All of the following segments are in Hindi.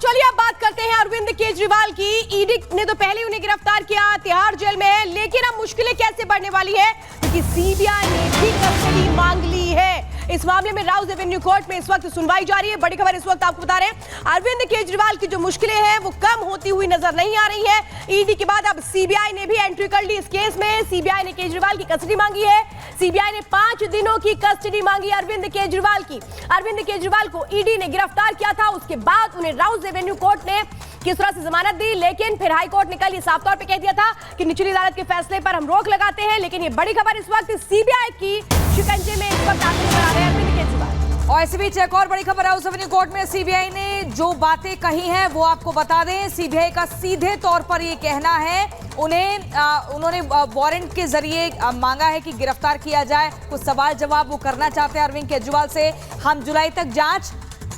चलिए अब बात करते हैं अरविंद केजरीवाल की। ईडी ने तो पहले उन्हें गिरफ्तार किया, तिहाड़ जेल में है, लेकिन अब मुश्किलें कैसे बढ़ने वाली है क्योंकि सीबीआई ने भी कस्टडी मांग ली है। इस मामले में राउज एवेन्यू कोर्ट में इस वक्त सुनवाई जारी है। बड़ी खबर इस वक्त आपको बता रहे हैं, अरविंद केजरीवाल की जो मुश्किलें हैं वो कम होती हुई नजर नहीं आ रही है। ईडी के बाद अब सीबीआई ने भी एंट्री कर ली इस केस में। सीबीआई ने केजरीवाल की कस्टडी मांगी है। सीबीआई ने 5 दिनों की कस्टडी मांगी अरविंद केजरीवाल की। अरविंद केजरीवाल को ईडी ने गिरफ्तार किया था, उसके बाद उन्हें राउज एवेन्यू कोर्ट ने किस तरह से जमानत दी, लेकिन फिर हाई कोर्ट ने कल ये साफ तौर पे कह दिया था कि निचली अदालत के फैसले पर हम रोक लगाते हैं। लेकिन ये बड़ी खबर इस वक्त सीबीआई की शिकंजे में इस वक्त आते नजर आ रहे हैं अरविंद केजरीवाल। और इसी बीच एक और बड़ी खबर हाउस एवेन्यू कोर्ट में सीबीआई ने जो बातें कही हैं वो आपको बता दें। सीबीआई का सीधे तौर पर ये कहना है, उन्होंने वारंट के जरिए मांगा है कि गिरफ्तार किया जाए। कुछ सवाल जवाब वो करना चाहते हैं अरविंद केजरीवाल से। हम जुलाई तक जांच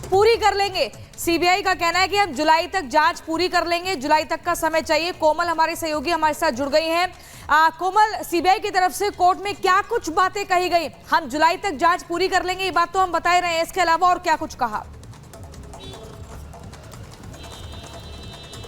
पूरी कर लेंगे। सीबीआई का कहना है कि हम जुलाई तक जांच पूरी कर लेंगे, जुलाई तक का समय चाहिए। कोमल हमारे सहयोगी हमारे साथ जुड़ गई हैं। कोमल, सीबीआई की तरफ से कोर्ट में क्या कुछ बातें कही गई? हम जुलाई तक जांच पूरी कर लेंगे, ये बात तो हम बता ही रहे हैं, इसके अलावा और क्या कुछ कहा?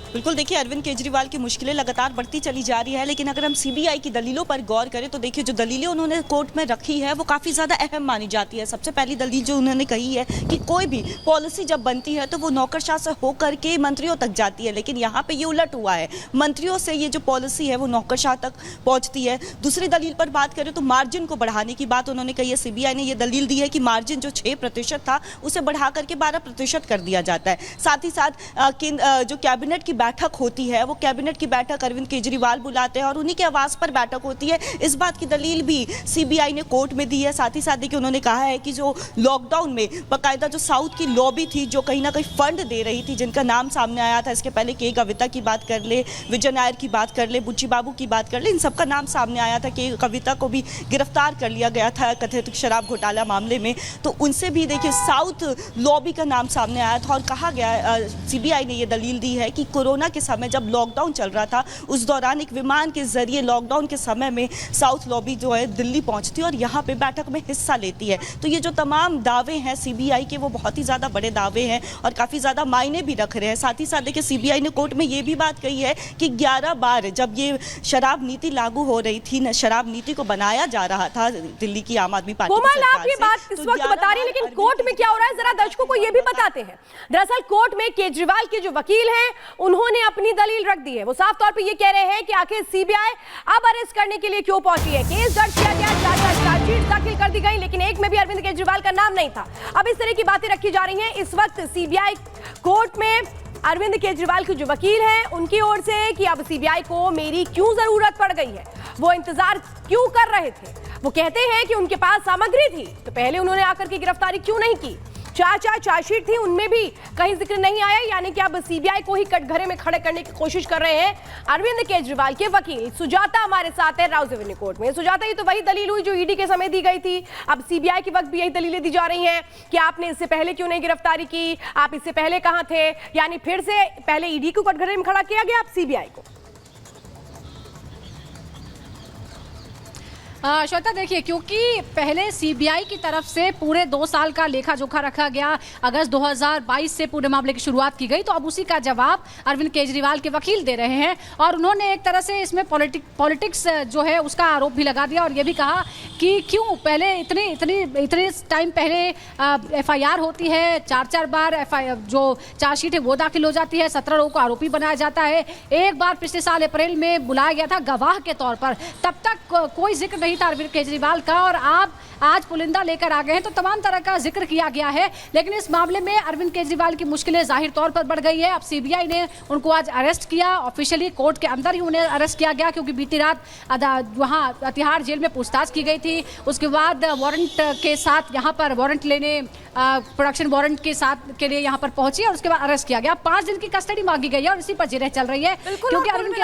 बिल्कुल, देखिए अरविंद केजरीवाल की मुश्किलें लगातार बढ़ती चली जा रही है, लेकिन अगर हम सीबीआई की दलीलों पर गौर करें तो देखिए जो दलीलें उन्होंने कोर्ट में रखी है वो काफ़ी ज़्यादा अहम मानी जाती है। सबसे पहली दलील जो उन्होंने कही है कि कोई भी पॉलिसी जब बनती है तो वो नौकरशाह से होकर के मंत्रियों तक जाती है, लेकिन यहाँ पे ये उलट हुआ है, मंत्रियों से ये जो पॉलिसी है वो नौकरशाह तक पहुँचती है। दूसरी दलील पर बात करें तो मार्जिन को बढ़ाने की बात उन्होंने कही है। सीबीआई ने ये दलील दी है कि मार्जिन जो 6% था उसे बढ़ा करके 12% कर दिया जाता है। साथ ही साथ जो कैबिनेट की बैठक होती है वो कैबिनेट की बैठक अरविंद केजरीवाल बुलाते हैं और उन्हीं के आवास पर बैठक होती है। इस बात की दलील भी सीबीआई ने कोर्ट में दी है। साथ ही साथ देखिए उन्होंने कहा है कि जो लॉकडाउन में बाकायदा जो साउथ की लॉबी थी जो कहीं ना कहीं फंड दे रही थी, जिनका नाम सामने आया था, इसके पहले के कविता की बात कर ले, विजय नायर की बात कर ले, बुच्ची बाबू की बात कर ले, इन सबका नाम सामने आया था। कि कविता को भी गिरफ्तार कर लिया गया था कथित शराब घोटाला मामले में, तो उनसे भी देखिए साउथ लॉबी का नाम सामने आया था। और कहा गया, सीबीआई ने यह दलील दी है कि कोरोना के समय जब लॉकडाउन चल रहा था उस दौरान एक विमान के जरिए लॉकडाउन के समय में साउथ लॉबी जो है दिल्ली पहुंचती है और यहाँ पे बैठक में हिस्सा लेती है। तो ये जो तमाम दावे हैं सीबीआई के वो बहुत ही ज़्यादा बड़े दावे हैं और काफ़ी ज़्यादा मायने भी रख रहे हैं। साथ ही साथ देखिए सीबीआई ने कोर्ट में ये भी बात कही है कि 11 बार जब ये शराब नीति लागू हो रही थी, शराब नीति को बनाया जा रहा था दिल्ली की आम आदमी पार्टी की सरकार आप ये बात इस वक्त बता रही है, लेकिन कोर्ट में क्या हो रहा है जरा दर्शकों को ये भी बताते हैं। दरअसल कोर्ट में केजरीवाल के जो वकील हैं उन्होंने अपनी दलील रख दी है। वो साफ तौर पे ये कह रहे हैं कि आखिर सीबीआई अब अरेस्ट करने के लिए क्यों पहुंची है। केस दर्ज किया गया, चार्जशीट दाखिल कर दी गई, लेकिन एक में भी अरविंद केजरीवाल का नाम नहीं था। अब इस तरह की बातें रखी जा रही हैं। इस वक्त सीबीआई कोर्ट में अरविंद केजरीवाल के जो वकील हैं उनकी ओर से कि अब सीबीआई को मेरी क्यों जरूरत पड़ गई है, वो इंतजार क्यों कर रहे थे। वो कहते हैं कि उनके पास सामग्री थी तो पहले उन्होंने आकर के गिरफ्तारी क्यों नहीं की। चार्जशीट थी उनमें भी कहीं जिक्र नहीं आया, यानी कि अब सीबीआई को ही कटघरे में खड़े करने की कोशिश कर रहे हैं अरविंद केजरीवाल के वकील। सुजाता हमारे साथ है राउज एवेन्यू कोर्ट में। सुजाता, ये तो वही दलील हुई जो ईडी के समय दी गई थी, अब सीबीआई के वक्त भी यही दलीलें दी जा रही हैं कि आपने इससे पहले क्यों नहीं गिरफ्तारी की, आप इससे पहले कहां थे, यानी फिर से पहले ईडी को कटघरे में खड़ा किया गया, अब सीबीआई को। श्वेता, देखिए क्योंकि पहले सीबीआई की तरफ से पूरे 2 साल का लेखा जोखा रखा गया, अगस्त 2022 से पूरे मामले की शुरुआत की गई, तो अब उसी का जवाब अरविंद केजरीवाल के वकील दे रहे हैं और उन्होंने एक तरह से इसमें पॉलिटिक्स जो है उसका आरोप भी लगा दिया और ये भी कहा कि क्यों पहले इतने टाइम पहले एफआईआर होती है, 4 बार जो चार्जशीट है वो दाखिल हो जाती है, 17 लोगों को आरोपी बनाया जाता है, एक बार पिछले साल अप्रैल में बुलाया गया था गवाह के तौर पर, तब तक कोई जिक्र नहीं था अरविंद केजरीवाल का, और आप आज पुलिंदा लेकर आ गए हैं तो तमाम तरह का जिक्र किया गया है। लेकिन इस मामले में अरविंद केजरीवाल की मुश्किलें जाहिर तौर पर बढ़ गई है। अब सीबीआई ने उनको आज अरेस्ट किया, ऑफिशियली कोर्ट के अंदर ही उन्हें अरेस्ट किया गया क्योंकि बीती रात वहाँ तिहाड़ जेल में पूछताछ की गई थी। उसके बाद वारंट के साथ यहाँ पर वारंट लेने, प्रोडक्शन वारंट के साथ के लिए यहाँ पर पहुंची और उसके बाद अरेस्ट किया गया। 5 दिन की कस्टडी मांगी गई है और इसी पर जिरह चल रही है क्योंकि अरविंद